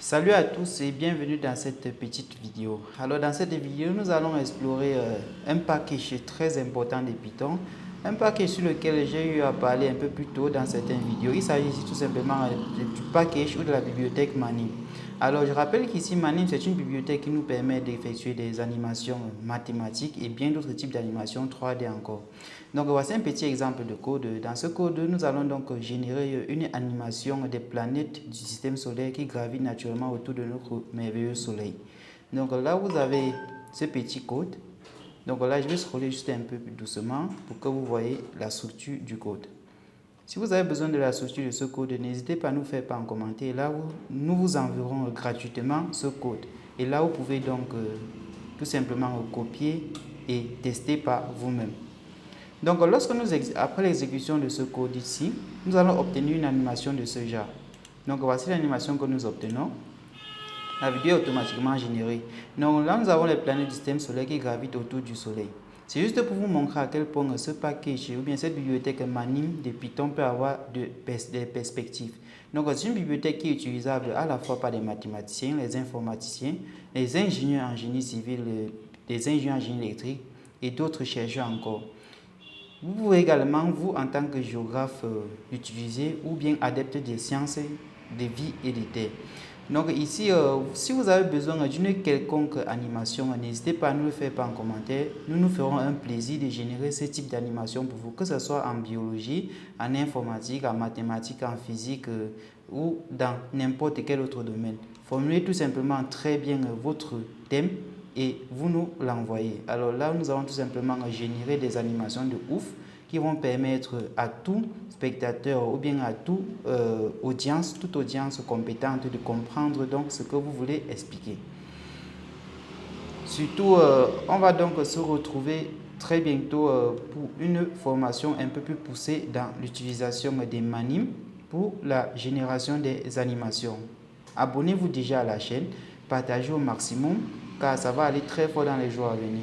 Salut à tous et bienvenue dans cette petite vidéo. Alors dans cette vidéo, nous allons explorer un package très important de Python. Un package sur lequel j'ai eu à parler un peu plus tôt dans certaines vidéos. Il s'agit tout simplement du package ou de la bibliothèque Manim. Alors je rappelle qu'ici Manim c'est une bibliothèque qui nous permet d'effectuer des animations mathématiques et bien d'autres types d'animations 3D encore. Donc voici un petit exemple de code. Dans ce code, nous allons donc générer une animation des planètes du système solaire qui gravitent naturellement autour de notre merveilleux soleil. Donc là, vous avez ce petit code. Donc là, je vais scroller juste un peu plus doucement pour que vous voyez la structure du code. Si vous avez besoin de la structure de ce code, n'hésitez pas à nous faire part en commentaire. Là, nous vous enverrons gratuitement ce code. Et là, vous pouvez donc tout simplement copier et tester par vous-même. Donc, après l'exécution de ce code ici, nous allons obtenir une animation de ce genre. Donc, voici l'animation que nous obtenons. La vidéo est automatiquement générée. Donc, là, nous avons les planètes du système solaire qui gravitent autour du soleil. C'est juste pour vous montrer à quel point ce package ou bien cette bibliothèque Manim de Python peut avoir des perspectives. Donc, c'est une bibliothèque qui est utilisable à la fois par les mathématiciens, les informaticiens, les ingénieurs en génie civil, les ingénieurs en génie électrique et d'autres chercheurs encore. Vous pouvez également, vous, en tant que géographe, l'utiliser ou bien adepte des sciences de vie et de terre. Donc ici, si vous avez besoin d'une quelconque animation, n'hésitez pas à nous le faire en commentaire. Nous nous ferons un plaisir de générer ce type d'animation pour vous, que ce soit en biologie, en informatique, en mathématiques, en physique ou dans n'importe quel autre domaine. Formulez tout simplement très bien votre thème et vous nous l'envoyez. Alors là, nous allons tout simplement générer des animations de ouf qui vont permettre à tout spectateur ou bien à toute audience compétente de comprendre donc ce que vous voulez expliquer. Surtout, on va donc se retrouver très bientôt pour une formation un peu plus poussée dans l'utilisation des Manim pour la génération des animations. Abonnez-vous déjà à la chaîne, partagez au maximum car ça va aller très fort dans les jours à venir.